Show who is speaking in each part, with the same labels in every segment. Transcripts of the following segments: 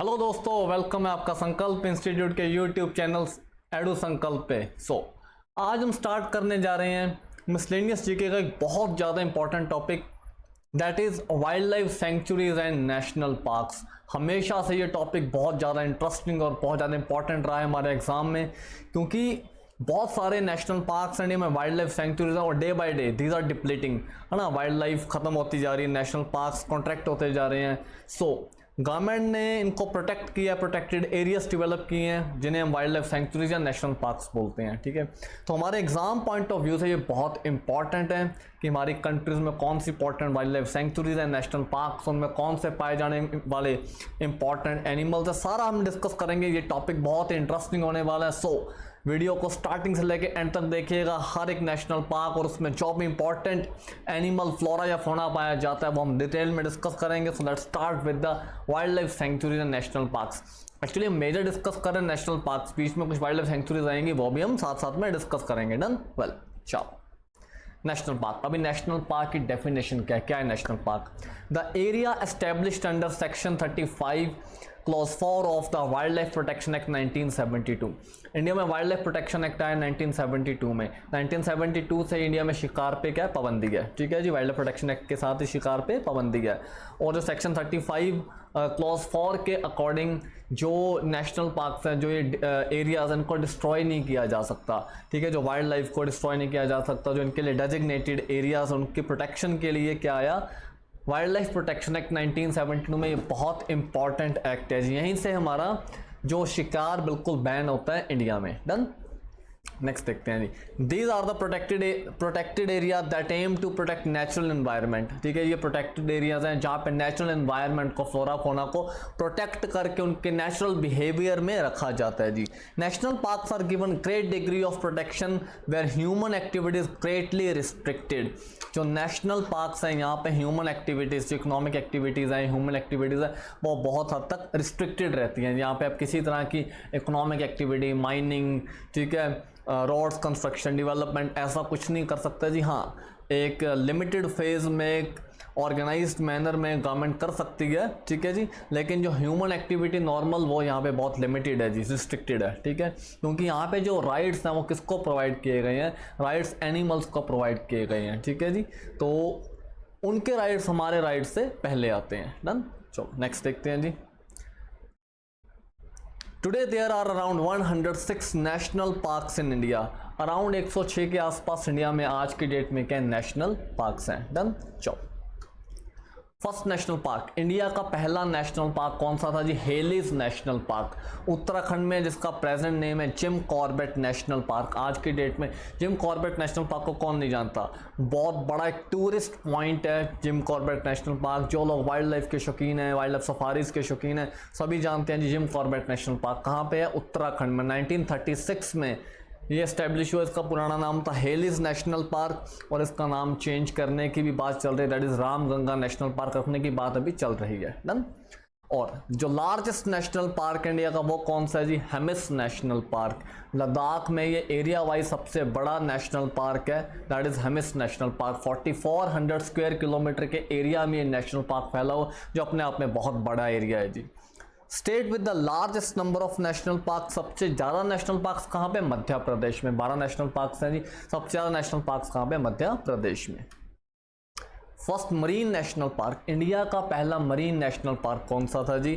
Speaker 1: Hello दोस्तों, welcome है आपका संकल्प इंस्टीट्यूट के यूट्यूब चैनल एडू संकल्प पे। आज हम स्टार्ट करने जा रहे हैं मिसलेनियस जीके का एक बहुत ज़्यादा important topic, that is wild life sanctuaries and national parks. हमेशा से ये टॉपिक बहुत ज़्यादा इंटरेस्टिंग और बहुत ज़्यादा इंपॉर्टेंट रहा है हमारे एग्ज़ाम में, क्योंकि बहुत सारे नेशनल पार्क्स इंडिया में वाइल्ड लाइफ सेंचुरीज हैं और day by day these are depleting, है ना। वाइल्ड लाइफ ख़त्म होती जा रही है, नेशनल पार्क्स कॉन्ट्रैक्ट होते जा रहे हैं। गवर्नमेंट ने इनको प्रोटेक्ट किया, प्रोटेक्टेड एरियाज डेवलप किए हैं जिन्हें हम वाइल्ड लाइफ सेंचुरीज या नेशनल पार्क्स बोलते हैं, ठीक है। तो हमारे एग्जाम पॉइंट ऑफ व्यू से ये बहुत इंपॉर्टेंट है कि हमारी कंट्रीज़ में कौन सी इंपॉर्टेंट वाइल्ड लाइफ सेंचुरीज हैं, नेशनल पार्क्स, उनमें कौन से पाए जाने वाले इंपॉर्टेंट एनिमल्स है, सारा हम डिस्कस करेंगे। ये टॉपिक बहुत इंटरेस्टिंग होने वाला है। वीडियो को स्टार्टिंग से लेके एंड तक देखिएगा। हर एक नेशनल पार्क और उसमें जो भी इंपॉर्टेंट एनिमल, फ्लोरा या फौना पाया जाता है वो हम डिटेल में डिस्कस करेंगे। So let's start with the wild life sanctuaries and national parks. Actually हम मेजर डिस्कस कर रहे हैं नेशनल पार्क्स, बीच में कुछ वाइल्ड लाइफ सेंचुरीज आएंगी, वो भी हम साथ साथ में डिस्कस करेंगे। डन, वेल, चलो। नेशनल पार्क, अभी नेशनल पार्क की डेफिनेशन क्या है national park? The area established under section 35 clause 4 of the wild life protection act 1972। India में वाइल्ड लाइफ प्रोटेक्शन एक्ट आया 1972 में। 1972 से इंडिया में शिकार पे क्या है, पाबंदी है, ठीक है जी। वाइल्ड लाइफ प्रोटेक्शन एक्ट के साथ ही शिकार पे पाबंदी है। और जो सेक्शन 35 क्लॉज 4 के अकॉर्डिंग जो नेशनल पार्क्स हैं, जो ये एरियाज, इनको डिस्ट्रॉय नहीं किया जा सकता, ठीक है। जो वाइल्ड लाइफ को डिस्ट्रॉय नहीं किया जा सकता, जो इनके लिए डेजिग्नेटेड एरियाज, उनकी प्रोटेक्शन के लिए क्या आया, वाइल्ड लाइफ प्रोटेक्शन एक्ट 1972 में। ये बहुत इंपॉर्टेंट एक्ट है जी, यहीं से हमारा जो शिकार बिल्कुल बैन होता है इंडिया में। डन, नेक्स्ट देखते हैं जी। These are the protected area that aim to protect natural environment, ठीक है। ये प्रोटेक्टेड एरियाज हैं जहाँ पे नेचुरल एनवायरनमेंट को, फ्लोरा फौना को प्रोटेक्ट करके उनके नेचुरल बिहेवियर में रखा जाता है जी। National parks are given great degree of protection where human activities greatly restricted. जो नेशनल पार्क्स हैं यहाँ पे ह्यूमन एक्टिविटीज़, जो इकोनॉमिक एक्टिविटीज़ हैं, ह्यूमन एक्टिविटीज़ हैं, वो बहुत हद तक रिस्ट्रिक्टेड रहती हैं। यहाँ पे आप किसी तरह की इकोनॉमिक एक्टिविटी, माइनिंग, ठीक है, रोड्स कंस्ट्रक्शन, डेवलपमेंट, ऐसा कुछ नहीं कर सकते जी। हाँ, एक लिमिटेड फेज में, ऑर्गेनाइज्ड मैनर में गवर्नमेंट कर सकती है, ठीक है जी। लेकिन जो ह्यूमन एक्टिविटी नॉर्मल, वो यहाँ पे बहुत लिमिटेड है जी, रिस्ट्रिक्टेड है, ठीक है। क्योंकि यहाँ पे जो राइट्स हैं वो किसको प्रोवाइड किए गए हैं, राइट्स एनिमल्स को प्रोवाइड किए गए हैं, ठीक है जी। तो उनके राइट्स हमारे राइट्स से पहले आते हैं। डन, चलो नेक्स्ट देखते हैं जी। Today there are around 106 national parks in India. Around 106 के आसपास इंडिया में आज की डेट में क्या नेशनल पार्क्स हैं। डन, चलो। फर्स्ट नेशनल पार्क, इंडिया का पहला नेशनल पार्क कौन सा था जी? हेलीज नेशनल पार्क, उत्तराखंड में, जिसका प्रेजेंट नेम है जिम कॉर्बेट नेशनल पार्क। आज की डेट में जिम कॉर्बेट नेशनल पार्क को कौन नहीं जानता? बहुत बड़ा एक टूरिस्ट पॉइंट है जिम कॉर्बेट नेशनल पार्क। जो लोग वाइल्ड लाइफ के शौकीन हैं, वाइल्ड लाइफ सफारीज के शौकीन हैं, सभी जानते हैं जी जिम कॉर्बेट नेशनल पार्क कहाँ पे है? उत्तराखंड में। 1936 में ये एस्टेब्लिश हुआ। इसका पुराना नाम था हेलीज नेशनल पार्क और इसका नाम चेंज करने की भी बात चल रही है, that is Ramganga national park रखने की बात अभी चल रही है। डन। और जो लार्जेस्ट नेशनल पार्क इंडिया का वो कौन सा है जी? Hemis national park. लद्दाख में ये एरिया वाइज सबसे बड़ा नेशनल पार्क है, that is Hemis national park. 4400 square kilometre के एरिया में ये नेशनल पार्क फैला हुआ, जो अपने आप में बहुत बड़ा एरिया है जी। State with the largest number of national park, सबसे ज़्यादा नेशनल पार्क्स कहाँ पे? मध्य प्रदेश में। 12 नेशनल पार्क्स हैं जी। सबसे ज़्यादा नेशनल पार्क्स कहाँ पे? मध्य प्रदेश में। First marine national park, India का पहला मरीन नेशनल पार्क कौन सा था जी?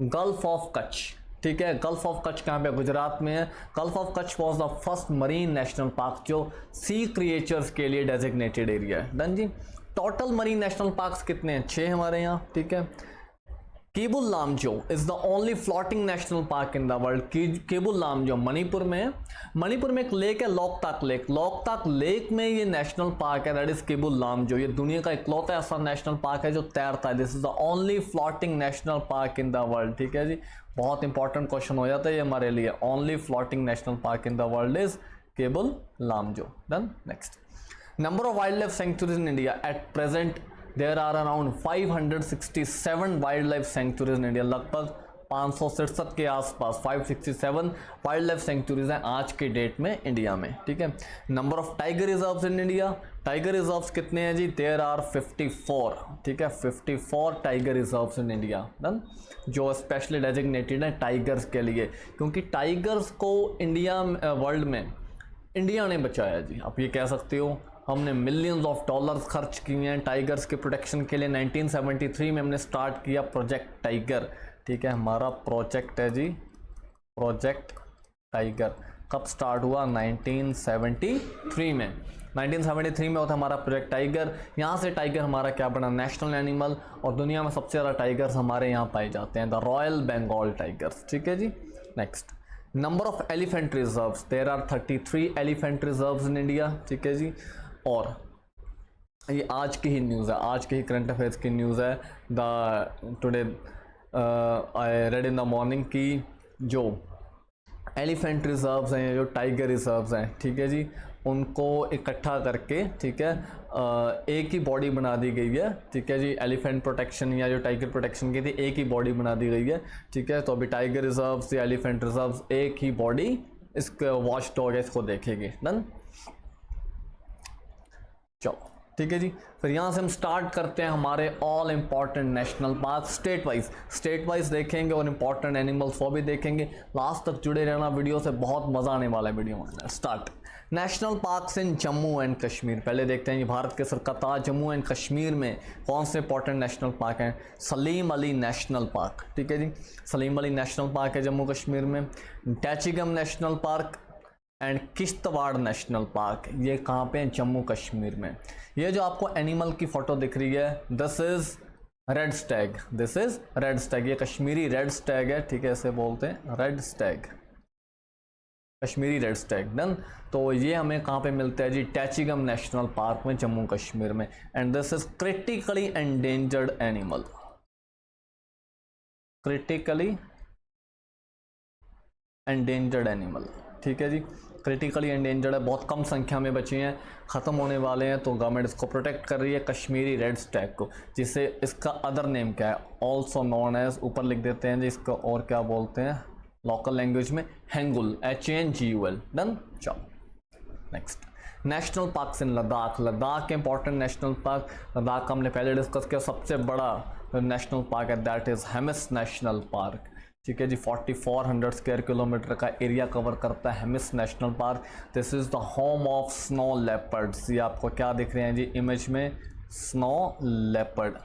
Speaker 1: गल्फ ऑफ कच्छ, ठीक है। गल्फ ऑफ कच्छ कहाँ पे? गुजरात में है। Gulf of Kutch was the first marine national park जो सी क्रिएचर्स के लिए डेजिग्नेटेड एरिया है। Done ji. Total marine national parks कितने हैं? 6 हमारे यहाँ, ठीक है। Keibul Lamjao is the only floating national park in the world. Keibul Lamjao Manipur में है। मणिपुर में एक लेक है, लोकताक लेक। लोकताक लेक में ये नेशनल पार्क है, दैट इज केबुल लामजो। ये दुनिया का इकलौता ऐसा नेशनल पार्क है जो तैरता है। This is the only floating national park in the world, ठीक है जी। बहुत इंपॉर्टेंट क्वेश्चन हो जाता है ये हमारे लिए। Only floating national park in the world is Keibul Lamjao. Done, next. Number of wildlife sanctuaries in India at present, there are around 567 wildlife sanctuaries in India. लगभग 567 के आसपास 567 वाइल्ड लाइफ सेंचुरीज हैं आज के डेट में India में, ठीक है। Number of tiger reserves in India, tiger reserves कितने हैं जी, देयर आर 54, ठीक है, 54 tiger reserves in India, done, जो स्पेशली डेजिग्नेटेड है टाइगर्स के लिए, क्योंकि टाइगर्स को इंडिया वर्ल्ड में इंडिया ने बचाया जी। आप ये कह सकते हो हमने मिलियंस ऑफ डॉलर्स खर्च किए हैं टाइगर्स के प्रोटेक्शन के लिए। 1973 में हमने स्टार्ट किया प्रोजेक्ट टाइगर, ठीक है, हमारा प्रोजेक्ट है जी प्रोजेक्ट टाइगर। कब स्टार्ट हुआ, 1973 में। 1973 में होता हमारा प्रोजेक्ट टाइगर। यहाँ से टाइगर हमारा क्या बना, नेशनल एनिमल, और दुनिया में सबसे ज़्यादा टाइगर्स हमारे यहाँ पाए जाते हैं, द रॉयल बंगाल टाइगर्स, ठीक है जी। Next, number of elephant reserves, there are 33 elephant reserves in India, ठीक है जी। और ये आज की ही न्यूज़ है, आज के ही करंट अफेयर्स की न्यूज़ है। Today I read in the morning की जो एलिफेंट रिजर्व्स हैं, जो टाइगर रिजर्व्स हैं, ठीक है जी, उनको इकट्ठा करके, ठीक है, एक ही बॉडी बना दी गई है, ठीक है जी। एलिफेंट प्रोटेक्शन या जो टाइगर प्रोटेक्शन की थी, एक ही बॉडी बना दी गई है, ठीक है। तो अभी टाइगर रिजर्व्स या एलिफेंट रिजर्व्स एक ही बॉडी इसके वॉच डॉग है, इसको देखेगी, डन। चलो ठीक है जी, फिर यहाँ से हम स्टार्ट करते हैं हमारे all important national park state wise देखेंगे और इम्पॉर्टेंट एनिमल्स वो भी देखेंगे। लास्ट तक जुड़े रहना वीडियो से, बहुत मज़ा आने वाला है वीडियो में। Start, national parks in Jammu and Kashmir. पहले देखते हैं ये भारत के सरकता जम्मू एंड कश्मीर में कौन से इंपॉर्टेंट नेशनल पार्क हैं। सलीम अली नेशनल पार्क, ठीक है जी, सलीम अली नेशनल पार्क है जम्मू कश्मीर में। Dachigam national park and Kishtwar national park, ये कहाँ पे हैं, जम्मू कश्मीर में। ये जो आपको एनिमल की फोटो दिख रही है, this is red Stag, this is red Stag, ये कश्मीरी रेड स्टैग है, ठीक है, ऐसे बोलते हैं red Stag, Kashmiri red Stag, done. तो ये हमें कहाँ पे मिलता है जी, टैचिगम नेशनल पार्क में जम्मू कश्मीर में। And this is critically endangered animal, critically endangered animal, ठीक है जी, क्रिटिकली एंडेंजर्ड है, बहुत कम संख्या में बचे हैं, ख़त्म होने वाले हैं, तो गवर्नमेंट इसको प्रोटेक्ट कर रही है, कश्मीरी रेड स्टैग को, जिसे इसका अदर नेम क्या है, ऑल्सो नोन एज, ऊपर लिख देते हैं जी इसको, और क्या बोलते हैं लोकल लैंग्वेज में, हैंगुल, HANGUL, डन। चलो नेक्स्ट, नेशनल पार्क्स इन लद्दाख। लद्दाख के इंपॉर्टेंट नेशनल पार्क, लद्दाख का हमने पहले डिस्कस किया, सबसे बड़ा नेशनल पार्क है that is Hemis national park, ठीक है जी, 4400 स्क्वायर किलोमीटर का एरिया कवर करता है Hemis national park. This is the home of snow leopards. ये आपको क्या दिख रहे हैं जी इमेज में, स्नो लेपर्ड,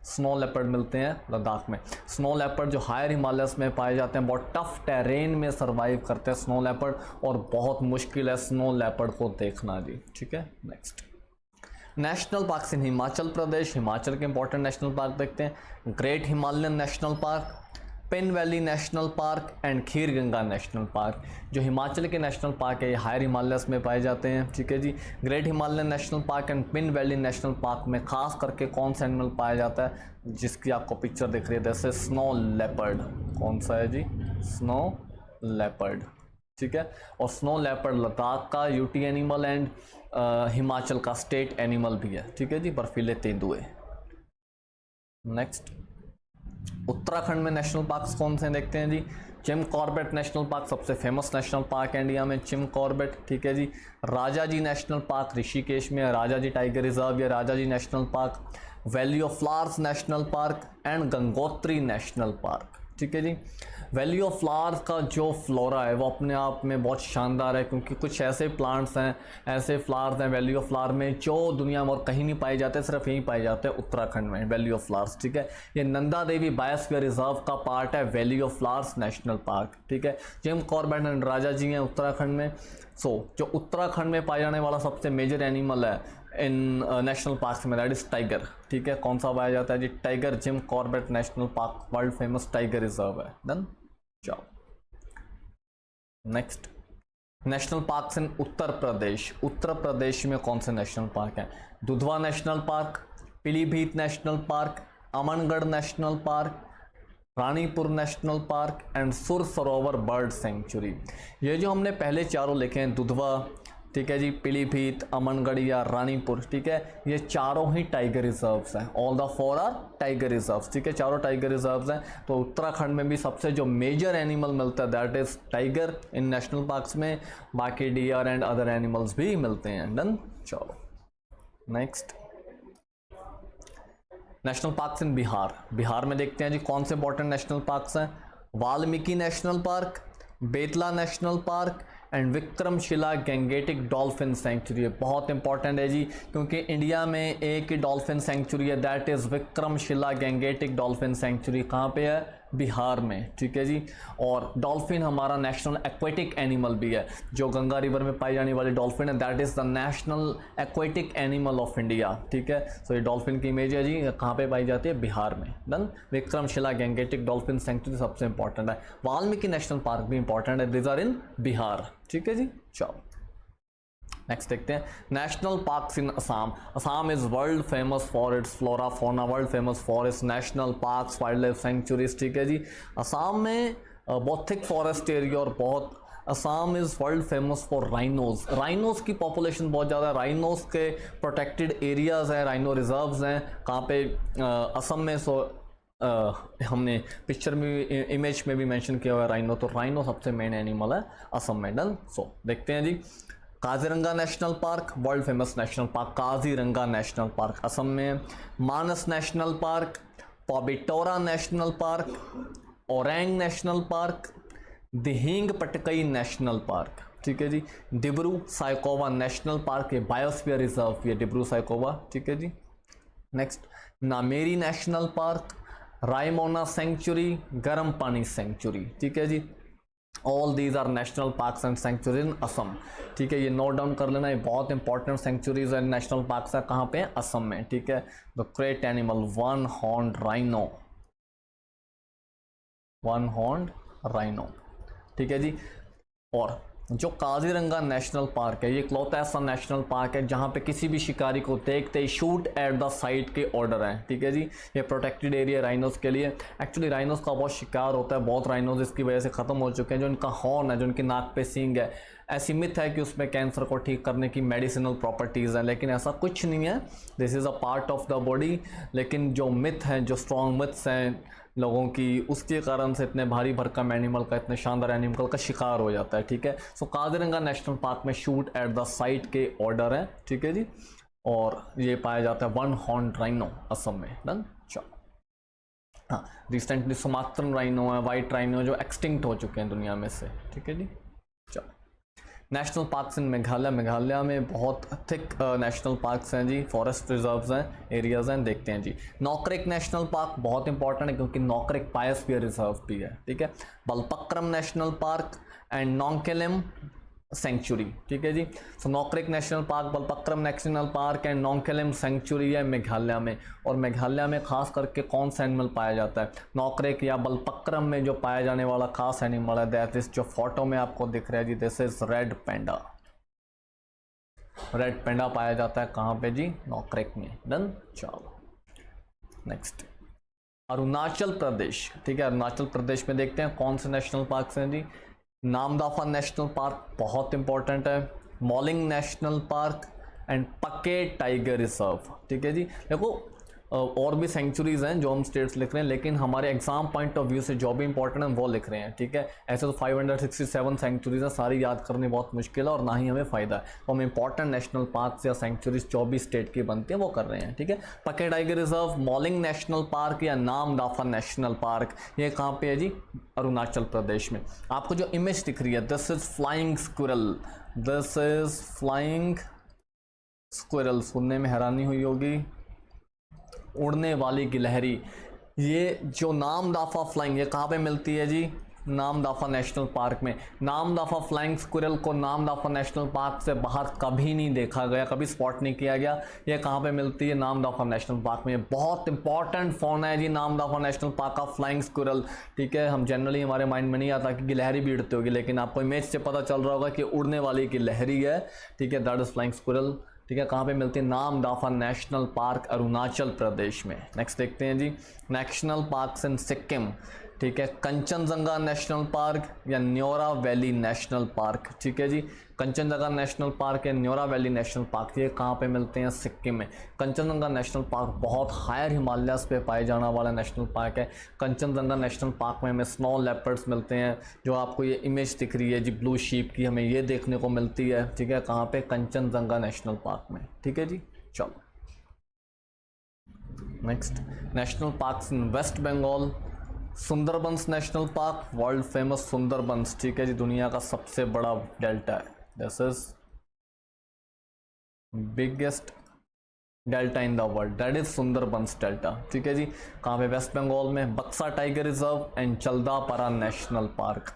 Speaker 1: स्नो लेपर्ड मिलते हैं लद्दाख में। स्नो लेपर्ड जो हायर हिमालयस में पाए जाते हैं, बहुत टफ टेरेन में सर्वाइव करते हैं स्नो लेपर्ड, और बहुत मुश्किल है स्नो लेपर्ड को देखना जी, ठीक है। Next, national parks in Himachal Pradesh. Himachal के इंपॉर्टेंट नेशनल पार्क देखते हैं, great Himalayan national park, Pin valley national park and Kheer Ganga national park. जो हिमाचल के नेशनल पार्क है ये हायर हिमालयस में पाए जाते हैं, ठीक है जी। Great Himalayan national park and Pin valley national park में खास करके कौन सा एनिमल पाया जाता है, जिसकी आपको पिक्चर दिख रही है, जैसे स्नो लेपर्ड, कौन सा है जी, स्नो लेपर्ड, ठीक है। और स्नो लेपर्ड लद्दाख का यूटी एनिमल एंड हिमाचल का स्टेट एनिमल भी है, ठीक है जी, बर्फीले तेंदुए। नेक्स्ट, उत्तराखंड में नेशनल पार्क्स कौन से देखते हैं जी, जिम कॉर्बेट नेशनल पार्क सबसे फेमस नेशनल पार्क है इंडिया में, जिम कॉर्बेट, ठीक है जी। राजाजी नेशनल पार्क ऋषिकेश में, राजाजी टाइगर रिजर्व या Rajaji national park. Valley of flowers national park and Gangotri national park, ठीक है जी। वैली ऑफ फ्लावर्स का जो फ्लोरा है वो अपने आप में बहुत शानदार है, क्योंकि कुछ ऐसे प्लांट्स हैं, ऐसे फ्लावर्स हैं वैली ऑफ फ्लावर में जो दुनिया में और कहीं नहीं पाए जाते, सिर्फ यहीं पाए जाते हैं उत्तराखंड में, वैली ऑफ फ्लावर्स, ठीक है। ये नंदा देवी बायोस्फीयर रिजर्व का पार्ट है valley of flowers national park, ठीक है। जिम कॉर्बेट एंड राजा जी हैं उत्तराखंड में। जो उत्तराखंड में पाया जाने वाला सबसे मेजर एनिमल है इन नेशनल पार्क में, दैट इज टाइगर, ठीक है। कौन सा पाया जाता है जी, tiger. Jim Corbett national park world famous tiger reserve है, डन। जाओ next, national parks in Uttar Pradesh. Uttar Pradesh में कौन से नेशनल पार्क हैं, Dudhwa national park, Pilibhit national park, Amangarh national park, Ranipur national park and Sur Sarovar bird sanctuary. ये जो हमने पहले चारों लिखे हैं, दुधवा, ठीक है जी, पीलीभीत, अमनगढ़ या रानीपुर, ठीक है, ये चारों ही टाइगर रिजर्व्स हैं। All the 4 are tiger reserves, ठीक है, चारों टाइगर रिजर्व्स हैं। तो उत्तराखंड में भी सबसे जो मेजर एनिमल मिलता है that is tiger in national parks में, बाकी डियर एंड अदर एनिमल्स भी मिलते हैं। डन। चलो नेक्स्ट, नेशनल पार्क्स इन बिहार। बिहार में देखते हैं जी कौन से इंपॉर्टेंट नेशनल पार्क्स हैं। Valmiki national park, Betla national park and Vikramshila Gangetic dolphin century. बहुत इंपॉर्टेंट है जी, क्योंकि इंडिया में एक ही डॉल्फिन सेंचुरी है that is Vikramshila Gangetic dolphin century. कहाँ पे है? बिहार में, ठीक है जी। और डॉल्फिन हमारा नेशनल एक्वेटिक एनिमल भी है। जो गंगा रिवर में पाई जाने वाली डॉल्फिन है that is the national aquatic animal of India, ठीक है। सो ये डॉल्फिन की इमेज है जी, कहाँ पे पाई जाती है? बिहार में। Done. Vikramshila Gangetic dolphin century सबसे इंपॉर्टेंट है। वाल्मीकि नेशनल पार्क भी इंपॉर्टेंट है, दिस आर इन बिहार, ठीक है जी। चलो नेक्स्ट देखते हैं, national parks in Assam. Assam is world famous for its flora fauna, world famous for its national parks, wild life sanctuaries, ठीक है जी। असम में बहुत थिक फॉरेस्ट एरिया और बहुत, Assam is world famous for rhinos. Rhinos की पॉपुलेशन बहुत ज़्यादा है, राइनोज के प्रोटेक्टेड एरियाज हैं, राइनो रिजर्व्स हैं। कहाँ पे? असम में। सो हमने पिक्चर में, इमेज में भी मेंशन किया हुआ है राइनो, तो राइनो सबसे मेन एनिमल है असम में। डन। सो देखते हैं जी, Kaziranga national park, world famous national park, Kaziranga national park Assam में। Manas national park, Pobitora national park, Orang national park, Dehing Patkai national park, ठीक है जी। डिब्रू साइकोवा नेशनल पार्क, ये बायोस्फीयर रिजर्व है डिब्रू साइकोवा, ठीक है जी। Next, Nameri national park, Raimona sanctuary, Garampani sanctuary, ठीक है जी। All these are national parks and sanctuary in Assam, ठीक है। ये नोट डाउन कर लेना, ये बहुत important sanctuaries and national parks है। कहाँ पे? असम में, ठीक है। The great animal one horned rhino, one horned rhino, ठीक है जी। और जो काजीरंगा नेशनल पार्क है, ये इकलौता ऐसा नेशनल पार्क है जहाँ पे किसी भी शिकारी को देखते ही शूट एट द साइट के ऑर्डर हैं, ठीक है जी। ये प्रोटेक्टेड एरिया राइनोज के लिए। एक्चुअली राइनोज का बहुत शिकार होता है, बहुत राइनोज इसकी वजह से ख़त्म हो चुके हैं। जो इनका हॉर्न है, जो इनकी नाक पे सींग है, ऐसी मिथ है कि उसमें कैंसर को ठीक करने की मेडिसिनल प्रॉपर्टीज़ हैं, लेकिन ऐसा कुछ नहीं है। This is a part of the body. लेकिन जो मिथ हैं, जो स्ट्रॉन्ग मिथ्स हैं लोगों की, उसके कारण से इतने भारी भरकम एनिमल का, इतने शानदार एनिमल का शिकार हो जाता है, ठीक है। सो काजीरंगा नेशनल पार्क में शूट एट द साइट के ऑर्डर है, ठीक है जी। और ये पाया जाता है वन हॉर्न्ड राइनो असम में। डन। चलो, हाँ, रिसेंटली सुमात्रन राइनो है, वाइट राइनो, जो एक्सटिंक्ट हो चुके हैं दुनिया में से, ठीक है जी। चलो, national parks in Meghalaya. Meghalaya में बहुत थिक नेशनल पार्क्स हैं जी, फॉरेस्ट रिजर्व्स हैं, एरियाज हैं। देखते हैं जी, नौकरेक नेशनल पार्क बहुत इंपॉर्टेंट है क्योंकि नौकरेक बायोस्फीयर रिजर्व भी है, ठीक है। Balpakram national park and Nongkhyllem sanctuary, ठीक है जी। So Nokrek national park, Balpakram national park and Nongkhyllem sanctuary है मेघालय में। और मेघालय में खास करके कौन सा एनिमल पाया जाता है? नौकरेक या बलपक्रम में जो पाया जाने वाला खास एनिमल है दैट इज, जो फोटो में आपको दिख रहा है जी, this is red panda. Red panda पाया जाता है कहाँ पे जी? नौकरेक में। डन। चलो नेक्स्ट, अरुणाचल प्रदेश, ठीक है। अरुणाचल प्रदेश में देखते हैं कौन से नेशनल पार्क्स हैं जी। नामदाफा नेशनल पार्क बहुत इंपॉर्टेंट है, मॉलिंग नेशनल पार्क एंड पके टाइगर रिजर्व, ठीक है जी। देखो और भी सेंचुरीज हैं जो हम स्टेट्स लिख रहे हैं, लेकिन हमारे एग्जाम पॉइंट ऑफ व्यू से जो भी इंपॉर्टेंट है वो लिख रहे हैं, ठीक है। ऐसे तो 567 सेंचुरीज हैं, सारी याद करनी बहुत मुश्किल है और ना ही हमें फ़ायदा है। तो हम इंपॉर्टेंट नेशनल पार्क्स या सेंचुरीज जो भी स्टेट की बनती है वो कर रहे हैं, ठीक है। पके tiger reserve, Mouling national park या नामदाफा नेशनल पार्क, ये कहाँ पे है जी? अरुणाचल प्रदेश में। आपको जो इमेज दिख रही है, this is flying squirrel, this is flying squirrel, सुनने में हैरानी हुई होगी, उड़ने वाली गिलहरी। ये जो नामदाफा फ्लाइंग, ये कहाँ पे मिलती है जी? नामदाफा नेशनल पार्क में। नामदाफा फ्लाइंग स्क्विरल को नामदाफा नेशनल पार्क से बाहर कभी नहीं देखा गया, कभी स्पॉट नहीं किया गया। ये कहाँ पे मिलती है? नामदाफा नेशनल पार्क में। बहुत इंपॉर्टेंट फौना है जी नामदाफा नेशनल पार्क का फ्लाइंग स्क्विरल, ठीक है। हम जनरली, हमारे माइंड में नहीं आता कि गिलहरी भी उड़ती होगी, लेकिन आपको इमेज से पता चल रहा होगा कि उड़ने वाली गिलहरी है, ठीक है। दैट इज फ्लाइंग स्क्विरल, ठीक है। कहाँ पे मिलती है? नामदाफा नेशनल पार्क, अरुणाचल प्रदेश में। नेक्स्ट देखते हैं जी, नेशनल पार्क्स इन सिक्किम। ठीक है, कंचनजंगा नेशनल पार्क या न्योरा वैली नेशनल पार्क। ठीक है जी, कंचनजंगा नेशनल पार्क या न्योरा वैली नेशनल पार्क ये कहाँ पे मिलते हैं? सिक्किम में। कंचनजंगा नेशनल पार्क बहुत हायर हिमालयस पे पाए जाने वाला नेशनल पार्क है। कंचनजंगा नेशनल पार्क में हमें स्नो लेपर्ड्स मिलते हैं, जो आपको ये इमेज दिख रही है जी ब्लू शीप की, हमें ये देखने को मिलती है। ठीक है, कहाँ पे? कंचनजंगा नेशनल पार्क में। ठीक है जी, चलो next, national parks in west Bengal. Sundarbans national park, world famous Sundarbans. ठीक है जी, दुनिया का सबसे बड़ा डेल्टा है। This is biggest delta in the world, that is Sundarbans delta. ठीक है जी, कहाँ पे? वेस्ट बंगाल में। Buxa tiger reserve and Jaldapara national park.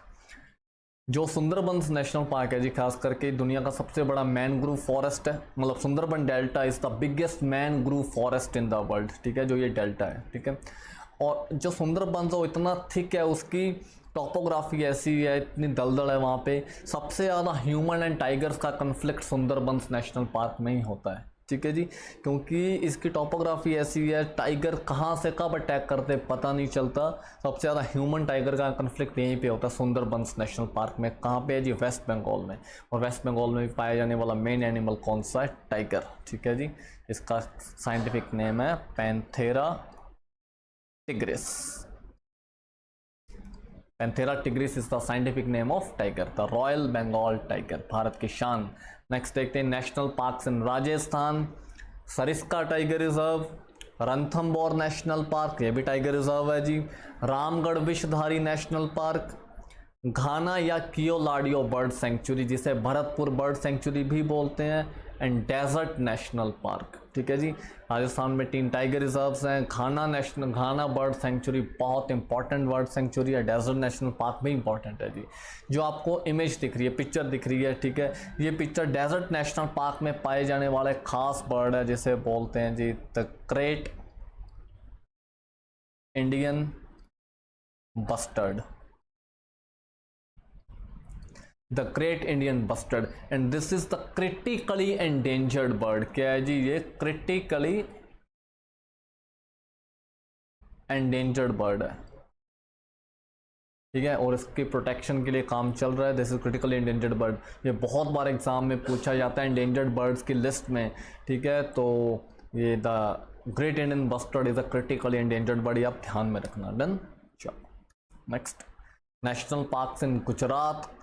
Speaker 1: जो सुंदरबंस नेशनल पार्क है जी, खास करके दुनिया का सबसे बड़ा मैनग्रूव फॉरेस्ट है, मतलब Sundarban delta is the biggest mangrove forest in the world. ठीक है, जो ये डेल्टा है। ठीक है, और जो सुंदरबंस वो इतना थिक है, उसकी टॉपोग्राफी ऐसी है, इतनी दलदल है वहाँ पे। सबसे ज़्यादा ह्यूमन एंड टाइगर्स का कन्फ्लिक्ट सुंदरबंस नेशनल पार्क में ही होता है। ठीक है जी, क्योंकि इसकी टॉपोग्राफी ऐसी है, टाइगर कहाँ से कब अटैक करते पता नहीं चलता। सबसे ज़्यादा ह्यूमन टाइगर का कन्फ्लिक्ट यहीं पे होता है सुंदरबंस नेशनल पार्क में। कहाँ पे है जी? वेस्ट बंगाल में। और वेस्ट बंगाल में भी पाया जाने वाला मेन एनिमल कौन सा है? टाइगर। ठीक है जी, इसका साइंटिफिक नेम है Panthera tigris. Panthera tigris is the scientific name of tiger, the royal Bengal tiger, Bharat की शान। नेक्स्ट देखते हैं national parks in Rajasthan. Sariska tiger reserve, Ranthambore national park, ये भी टाइगर रिजर्व है जी। रामगढ़ विषधारी नेशनल पार्क, घाना या कियोलाडियो बर्ड सेंचुरी, जिसे भरतपुर बर्ड सेंचुरी भी बोलते हैं, एंड डेजर्ट नेशनल पार्क। ठीक है जी, राजस्थान में 3 टाइगर रिजर्व्स हैं। घाना बर्ड सेंचुरी बहुत इंपॉर्टेंट बर्ड सेंचुरी है। डेजर्ट नेशनल पार्क भी इंपॉर्टेंट है जी। जो आपको इमेज दिख रही है, पिक्चर दिख रही है, ठीक है, ये पिक्चर डेजर्ट नेशनल पार्क में पाए जाने वाला एक खास बर्ड है, जिसे बोलते हैं जी the great Indian bustard, the great Indian bustard, and this is the critically endangered bird. क्या है जी? ये क्रिटिकली एंडेंजर्ड बर्ड है। ठीक है, और इसकी प्रोटेक्शन के लिए काम चल रहा है। This is critically endangered bird. ये बहुत बार एग्जाम में पूछा जाता है एंडेंजर्ड बर्ड्स की लिस्ट में। ठीक है, तो ये the great Indian bustard is a critically endangered bird, ये आप ध्यान में रखना। डन, चलो नेक्स्ट, नेशनल पार्क्स इन गुजरात।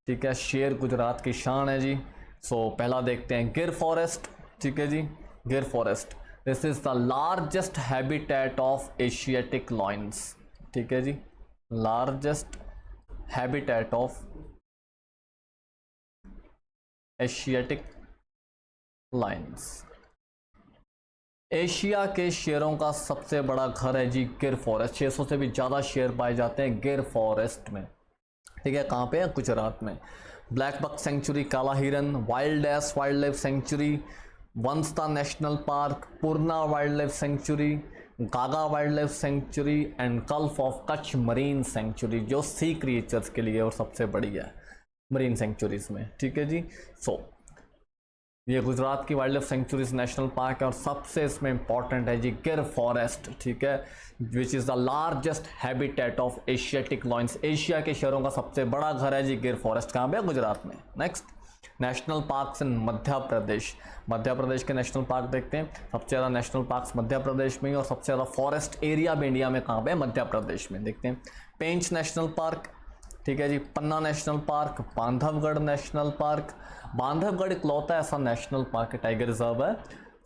Speaker 1: ठीक है, शेर गुजरात की शान है जी। सो पहला देखते हैं गिर फॉरेस्ट। ठीक है जी, Gir forest, this is the largest habitat of Asiatic lions. ठीक है जी, largest habitat of Asiatic lions. Asia के शेरों का सबसे बड़ा घर है जी गिर फॉरेस्ट। 600 से भी ज़्यादा शेर पाए जाते हैं गिर फॉरेस्ट में। ठीक है, कहाँ पे है? गुजरात में। ब्लैक बक सेंचुरी, काला हिरन, wild ass wildlife sanctuary, Vansda national park, Purna wildlife sanctuary, Gaga wildlife sanctuary, and gulf of Kutch marine sanctuary, जो सी क्रिएचर्स के लिए और सबसे बड़ी है मरीन सेंचुरीज में। ठीक है जी, सो ये गुजरात की wild life sanctuaries national park है, और सबसे इसमें इंपॉर्टेंट है जी गिर फॉरेस्ट। ठीक है, which is the largest habitat of Asiatic lions. Asia के शेरों का सबसे बड़ा घर है जी गिर फॉरेस्ट। कहाँ पे? गुजरात में। नेक्स्ट, नेशनल पार्क्स इन मध्य प्रदेश। मध्य प्रदेश के नेशनल पार्क देखते हैं। सबसे ज़्यादा नेशनल पार्क्स मध्य प्रदेश में ही, और सबसे ज़्यादा फॉरेस्ट एरिया भी इंडिया में कहाँ पे? मध्य प्रदेश में। देखते हैं पेंच नेशनल पार्क। ठीक है जी, Panna national park, Bandhavgarh national park. Bandhavgarh इकलौता ऐसा नेशनल पार्क है, टाइगर रिजर्व है,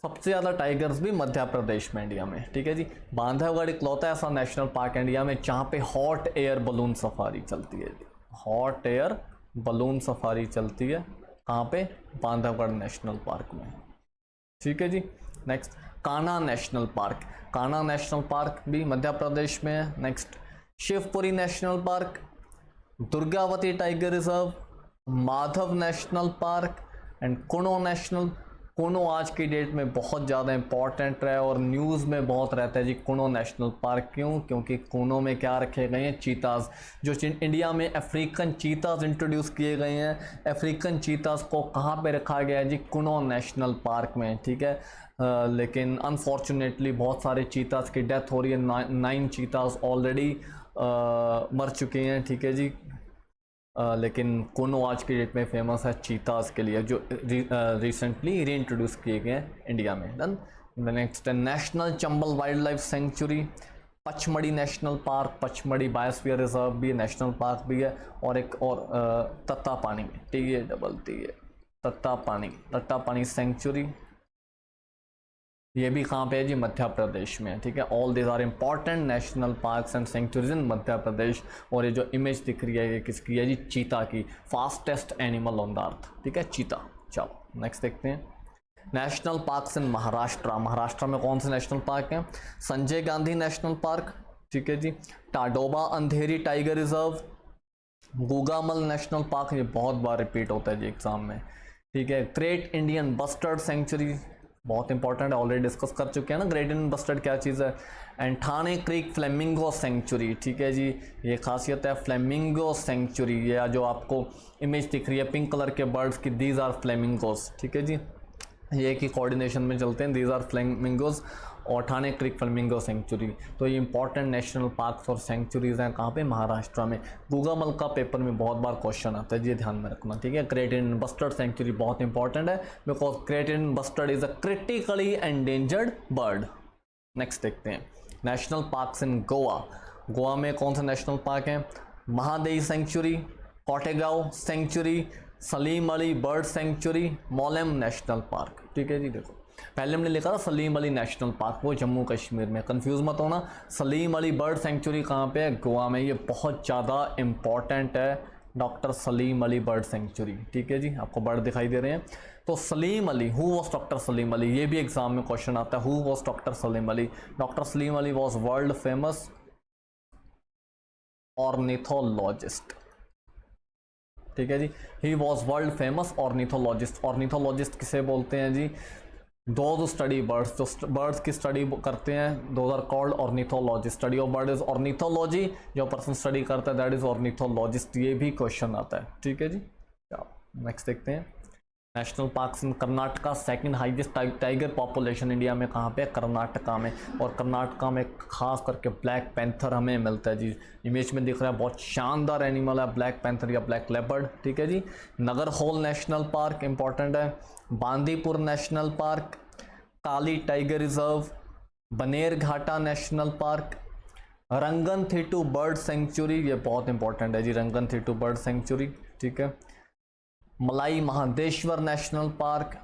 Speaker 1: सबसे ज़्यादा टाइगर्स भी मध्य प्रदेश में इंडिया में। ठीक है जी, बांधवगढ़ इकलौता ऐसा नेशनल पार्क इंडिया में जहाँ पे हॉट एयर बलून सफारी चलती है जी। हॉट एयर बलून सफारी चलती है कहाँ पे? बांधवगढ़ नेशनल पार्क में। ठीक है जी, next Kanha national park. Kanha national park भी मध्य प्रदेश में है। Next, Shivpuri national park, Durgavati tiger reserve, Madhav national park, and Kuno national. Kuno आज की डेट में बहुत ज़्यादा इंपॉर्टेंट है और न्यूज़ में बहुत रहता है जी कुनो नेशनल पार्क। क्यों? क्योंकि कुनो में क्या रखे गए हैं? चीताज़। जो इंडिया में अफ्रीकन चीताज़ इंट्रोड्यूस किए गए हैं, अफ्रीकन चीताज़ को कहाँ पे रखा गया है जी? कुनो नेशनल पार्क में। ठीक है, लेकिन अनफॉर्चुनेटली बहुत सारे चीतास की डेथ हो रही है। 9 चीतास ऑलरेडी मर चुके हैं, ठीक है जी। लेकिन कुनो आज की डेट में फेमस है चीतास के लिए, जो रिसेंटली री इंट्रोड्यूस किए गए हैं इंडिया में। देन नेक्स्ट है national Chambal wild life sanctuary, Pachmarhi national park, Pachmarhi biosphere reserve भी नेशनल पार्क भी है, और एक और तत्तापानी, TATT तत्तापानी सेंचुरी, ये भी कहाँ पे है जी, मध्य प्रदेश में, ठीक है। All this are important national parks and sanctuaries in Madhya Pradesh. और ये जो इमेज दिख रही है ये किसकी है जी, चीता की, fastest animal on the earth, ठीक है, चीता। चलो नेक्स्ट देखते हैं नेशनल पार्क्स इन महाराष्ट्र। महाराष्ट्र में कौन से नेशनल पार्क हैं? संजय गांधी नेशनल पार्क, ठीक है जी, Tadoba Andhari tiger reserve, Gugamal national park, ये बहुत बार रिपीट होता है जी एग्जाम में, ठीक है। ग्रेट इंडियन बस्टर्ड सेंचुरी, बहुत इंपॉर्टेंट है, ऑलरेडी डिस्कस कर चुके हैं ना ग्रेट इंडियन बस्टर्ड क्या चीज़ है। And Thane creek flamingo sanctuary, ठीक है जी, ये खासियत है फ्लेमिंगो सेंचुरी। ये जो आपको इमेज दिख रही है पिंक कलर के बर्ड्स की, दीज आर फ्लेमिंगोस, ठीक है जी, ये एक ही कोऑर्डिनेशन में चलते हैं, दीज आर फ्लेमिंगोस और ठाणे क्रीक फ्लेमिंगो सेंचुरी। तो ये इंपॉर्टेंट नेशनल पार्क्स और सेंचुरीज हैं कहाँ पे, महाराष्ट्र में। गुगामल का पेपर में बहुत बार क्वेश्चन आता है, ये ध्यान में रखना, ठीक है। ग्रेट इंडियन बस्टर्ड सेंचुरी बहुत इंपॉर्टेंट है, because great Indian bustard is a critically endangered bird. Next देखते हैं national parks in Goa. Goa में कौन सा नेशनल पार्क है? Mahadei sanctuary, Cotigao sanctuary, Salim Ali bird sanctuary, Mollem national park, ठीक है जी। देखो पहले हमने लिखा था सलीम अली नेशनल पार्क, वो जम्मू कश्मीर में, कंफ्यूज मत होना। सलीम अली बर्ड सेंचुरी कहाँ पे है? गोवा में। ये बहुत ज़्यादा इम्पॉर्टेंट है, doctor Salim Ali bird century, ठीक है जी। आपको बर्ड दिखाई दे रहे हैं, तो Salim Ali, who was doctor Salim Ali, ये भी एग्जाम में क्वेश्चन आता है, who was doctor Salim Ali. Doctor Salim Ali was world famous ornithologist, ठीक है जी। He was world famous ornithologist. Ornithologist किसे बोलते हैं जी? दोज स्टडी बर्ड्स, जो बर्ड्स की स्टडी करते हैं, those are called ornithologist. Study of bird is ornithology, जो पर्सन स्टडी करता है दैट इज ऑर्निथोलॉजिस्ट। ये भी क्वेश्चन आता है, ठीक है जी। नेक्स्ट देखते हैं national parks in Karnataka. Second highest tiger population India में कहाँ पे? कर्नाटका में। और कर्नाटका में खास करके ब्लैक पैंथर हमें मिलता है जी, इमेज में दिख रहा है, बहुत शानदार एनिमल है ब्लैक पैंथर या ब्लैक लेपर्ड, ठीक है जी। नगरहोल नेशनल पार्क इंपॉर्टेंट है, Bandipur national park, Kali tiger reserve, Bannerghatta national park, Ranganathittu bird sanctuary, ये बहुत इंपॉर्टेंट है जी, रंगनथिट्टू बर्ड सेंचुरी, ठीक है। मलाई महादेश्वर नेशनल पार्क,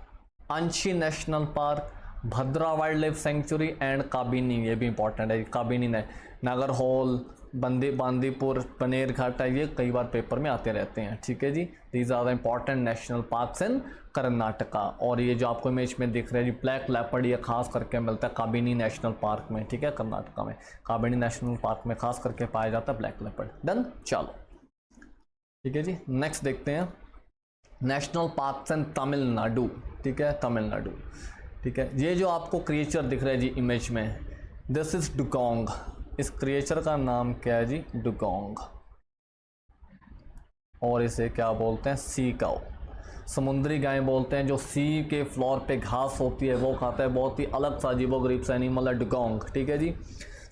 Speaker 1: अंशी national park, Bhadra wild life sanctuary and Kabini, ये भी इंपॉर्टेंट है, काबिनी ने। नागरहोल, बांदीपुर, बनेरघाटा, ये कई बार पेपर में आते रहते हैं, ठीक है जी। These are the important national parks in Karnataka. और ये जो आपको इमेज में दिख रहा है जी ब्लैक लेपर्ड, ये खास करके मिलता है काबिनी नेशनल पार्क में, ठीक है, कर्नाटका में। काबिनी नेशनल पार्क में खास करके पाया जाता है ब्लैक लेपर्ड। डन, चलो ठीक है जी। नेक्स्ट देखते हैं नेशनल पार्क्स इन तमिलनाडु, ठीक है, तमिलनाडु, ठीक है। ये जो आपको क्रिएचर दिख रहा है जी इमेज में, दिस इज डुगोंग। इस क्रिएचर का नाम क्या है जी? डुगोंग। और इसे क्या बोलते हैं? सी काऊ, समुद्री गाय बोलते हैं। जो सी के फ्लोर पे घास होती है वो खाता है, बहुत ही अलग सा अजीबोगरीब सा एनिमल है डुगोंग, ठीक है जी।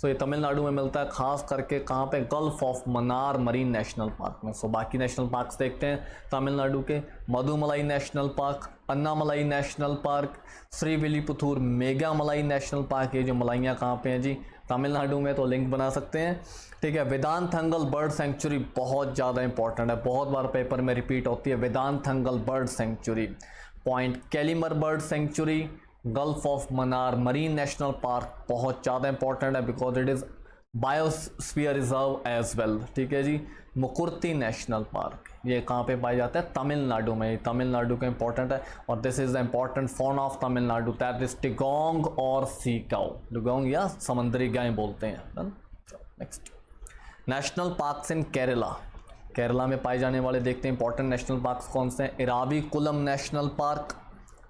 Speaker 1: सो ये तमिलनाडु में मिलता है, खास करके कहाँ पे? Gulf of Mannar marine national park में। सो बाकी नेशनल पार्क्स देखते हैं तमिलनाडु के। Mudumalai national park, Anamalai national park, Srivilliputhur Megamalai national park. ये जो मलाइयाँ कहाँ पे हैं जी? तमिलनाडु में, तो लिंक बना सकते हैं, ठीक है। वेदांथंगल बर्ड सेंचुरी बहुत ज़्यादा इंपॉर्टेंट है, बहुत बार पेपर में रिपीट होती है, Vedanthangal bird sanctuary. Point Calimere bird sanctuary, gulf of Mannar marine national park बहुत ज़्यादा इंपॉर्टेंट है because it is biosphere reserve as well, ठीक है जी। मुकुर्ती नेशनल पार्क, ये कहाँ पे पाया जाता है? तमिलनाडु में। तमिलनाडु का इंपॉर्टेंट है। और this is the important fauna of Tamil Nadu, that is dugong और सी काऊ। डुगोंग या समुद्री गाय बोलते हैं। Next national parks in Kerala. Kerala में पाए जाने वाले देखते हैं इंपॉर्टेंट नेशनल पार्क्स कौन से हैं। इराविकुलम नेशनल पार्क,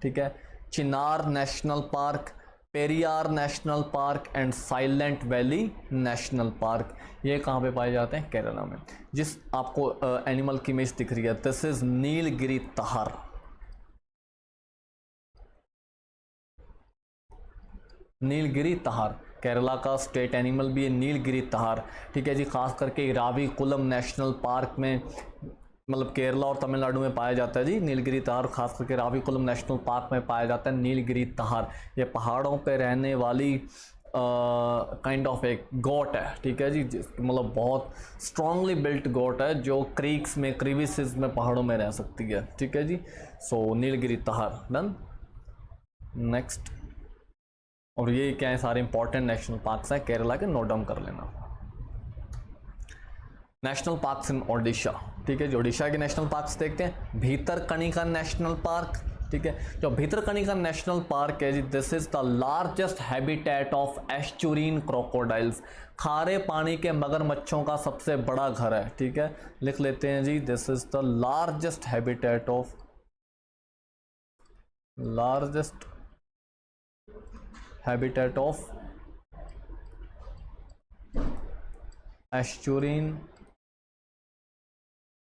Speaker 1: ठीक है, Chinnar national park, Periyar national park and silent valley national park. ये कहाँ पे पाए जाते हैं? केरला में। जिस आपको एनिमल की इमेज दिख रही है, दिस इज नीलगिरी तहर, नीलगिरी तहार, केरला का स्टेट एनिमल भी है नीलगिरी तहार, ठीक है जी। खास करके इराविकुलम नेशनल पार्क में, मतलब केरला और तमिलनाडु में पाया जाता है जी नीलगिरी तहार, खास करके इराविकुलम नेशनल पार्क में पाया जाता है नीलगिरी तहार। ये पहाड़ों पे रहने वाली काइंड ऑफ एक गोट है, ठीक है जी, मतलब बहुत स्ट्रांगली बिल्ट गोट है जो क्रीक्स में, क्रीविसेस में, पहाड़ों में रह सकती है, ठीक है जी। सो नीलगिरी तहार डन। नेक्स्ट, और ये क्या है, सारे इंपॉर्टेंट नेशनल पार्क्स हैं केरला के, नोट डाउन कर लेना। नेशनल पार्क्स इन ओडिशा, ठीक है, जो ओडिशा के नेशनल पार्क्स देखते हैं, भीतरकनिका नेशनल पार्क, ठीक है। जो भीतरकनिका नेशनल पार्क है जी, this is the largest habitat of estuarine crocodiles, खारे पानी के मगरमच्छों का सबसे बड़ा घर है, ठीक है, लिख लेते हैं जी, this is the largest habitat of, largest habitat of estuarine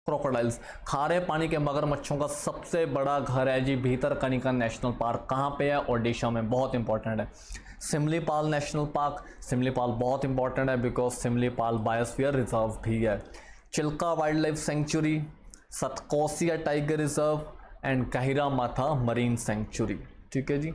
Speaker 1: crocodiles, खारे पानी के मगरमच्छों का सबसे बड़ा घर है जी भीतरकनिका नेशनल पार्क। कहाँ पे है? ओडिशा में, बहुत इंपॉर्टेंट है। सिमलीपाल नेशनल पार्क, सिमलीपाल बहुत इंपॉर्टेंट है बिकॉज सिमलीपाल बायोस्फीयर रिजर्व भी है। Chilika wildlife sanctuary, Satkosia tiger reserve and Gahirmatha marine sanctuary, ठीक है जी।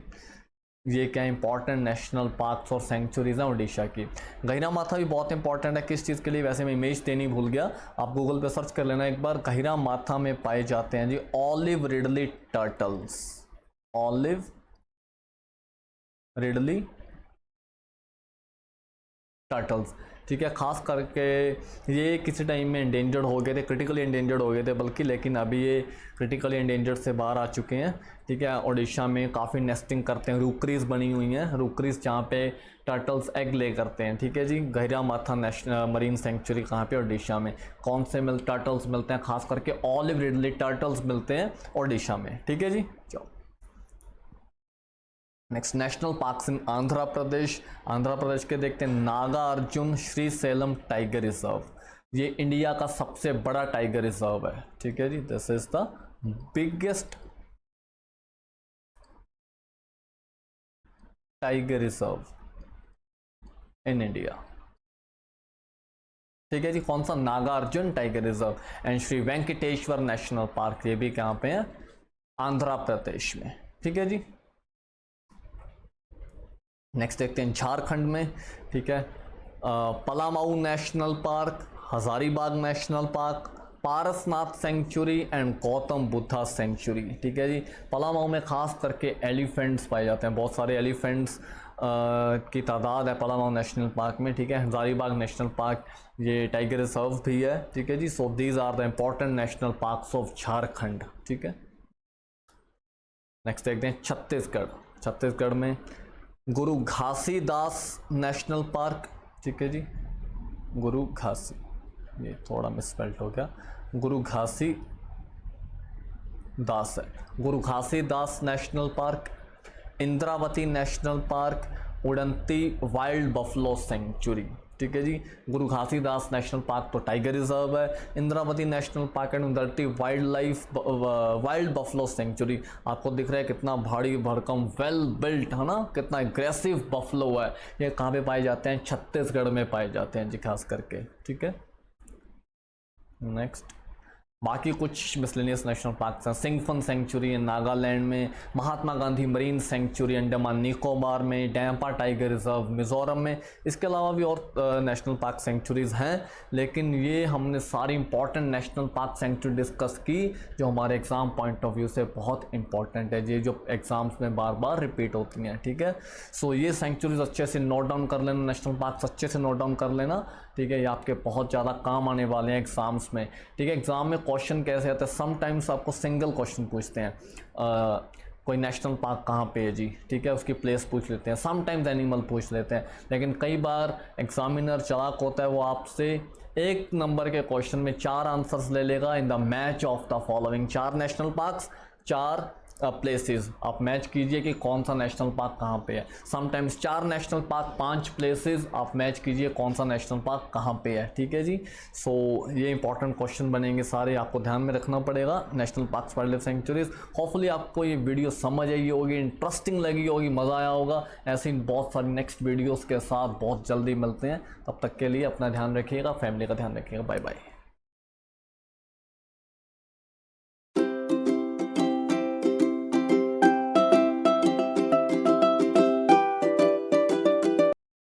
Speaker 1: ये क्या इंपॉर्टेंट नेशनल पार्क्स और सेंचुरीज हैं उड़ीसा की। गहिरामाथा भी बहुत इंपॉर्टेंट है, किस चीज़ के लिए, वैसे मैं इमेज देनी भूल गया, आप गूगल पे सर्च कर लेना एक बार। गहिरामाथा में पाए जाते हैं जी olive ridley turtles, olive ridley turtles, ठीक है। खास करके ये किसी टाइम में इंडेंजर्ड हो गए थे, क्रिटिकली इंडेंजर्ड हो गए थे बल्कि, लेकिन अभी ये क्रिटिकली इंडेंजर्ड से बाहर आ चुके हैं, ठीक है। ओडिशा में काफ़ी नेस्टिंग करते हैं, रूकरीज बनी हुई हैं, रूकरीज जहाँ पे टर्टल्स एग ले करते हैं, ठीक है जी। गहिरामाथा नेशनल मरीन सेंचुरी कहाँ पे? ओडिशा में। कौन से टर्टल्स मिलते हैं? खास करके ऑलिव रिडली टर्टल्स मिलते हैं ओडिशा में, ठीक है जी। चलो next, national parks in Andhra Pradesh, Andhra Pradesh के देखते हैं। Nagarjuna Srisailam tiger reserve, ये इंडिया का सबसे बड़ा टाइगर रिजर्व है, ठीक है जी। This is the biggest tiger reserve in India, ठीक है जी। कौन सा? Nagarjuna tiger reserve and Sri Venkateswara national park, ये भी कहाँ पे है? आंध्र प्रदेश में, ठीक है जी। नेक्स्ट देखते हैं झारखंड में, ठीक है। Palamau national park, Hazaribagh national park, Parasnath sanctuary and Gautam Buddha sanctuary, ठीक है जी। पलामाऊ में खास करके एलिफेंट्स पाए जाते हैं, बहुत सारे एलिफेंट्स की तादाद है पलामाऊ नेशनल पार्क में, ठीक है। हजारीबाग नेशनल पार्क ये टाइगर रिजर्व भी है, ठीक है जी। So these are the important national parks of Jharkhand, ठीक है। नेक्स्ट देखते हैं छत्तीसगढ़, छत्तीसगढ़ में गुरु घासीदास नेशनल पार्क, ठीक है जी। गुरु घासी, ये थोड़ा मिसस्पेल्ड हो गया, गुरु घासी दास है। Guru Ghasidas national park, Indravati national park, Udanti wild buffalo sanctuary, ठीक है जी। गुरु घासीदास नेशनल पार्क तो टाइगर रिजर्व है, Indravati national park and Udanti wild buffalo sanctuary. आपको दिख रहा है कितना भारी भरकम वेल बिल्ट है ना, कितना एग्रेसिव बफलो है। ये कहाँ पे पाए जाते हैं? छत्तीसगढ़ में पाए जाते हैं जी खास करके, ठीक है। नेक्स्ट, बाकी कुछ मिसलेनियस नेशनल पार्क्स हैं। सिंगफन सेंचुरी नागालैंड में, महात्मा गांधी मरीन सेंचुरी अंडमान निकोबार में, डैम्पा टाइगर रिजर्व मिजोरम में। इसके अलावा भी और नेशनल पार्क सेंचुरीज़ हैं, लेकिन ये हमने सारी important national park sanctuary discuss की जो हमारे एग्ज़ाम पॉइंट ऑफ व्यू से बहुत इंपॉर्टेंट है, ये जो एग्ज़ाम्स में बार बार रिपीट होती हैं, ठीक है। सो ये सेंचुरीज अच्छे से नोट डाउन कर लेना, नेशनल पार्क्स अच्छे से नोट डाउन कर लेना, ठीक है। ये आपके बहुत ज़्यादा काम आने वाले हैं एग्ज़ाम्स में, ठीक है। एग्ज़ाम में क्वेश्चन कैसे आते हैं? समटाइम्स आपको सिंगल क्वेश्चन पूछते हैं, कोई नेशनल पार्क कहाँ पे है जी, ठीक है, उसकी प्लेस पूछ लेते हैं, समटाइम्स एनिमल पूछ लेते हैं, लेकिन कई बार एग्जामिनर चालाक होता है, वो आपसे एक नंबर के क्वेश्चन में 4 आंसर्स ले लेगा in the match of the following. 4 national parks, 4 places आप मैच कीजिए कि कौन सा नेशनल पार्क कहाँ पे है। समटाइम्स 4 नेशनल पार्क 5 प्लेसेस आप मैच कीजिए कौन सा नेशनल पार्क कहाँ पे है, ठीक है जी। सो ये इंपॉर्टेंट क्वेश्चन बनेंगे सारे, आपको ध्यान में रखना पड़ेगा national parks wild life sanctuaries. Hopefully आपको ये वीडियो समझ आई होगी, इंटरेस्टिंग लगी होगी, मज़ा आया होगा। ऐसे ही बहुत सारी नेक्स्ट वीडियोज़ के साथ बहुत जल्दी मिलते हैं, तब तक के लिए अपना ध्यान रखिएगा, फैमिली का ध्यान रखिएगा। Bye bye.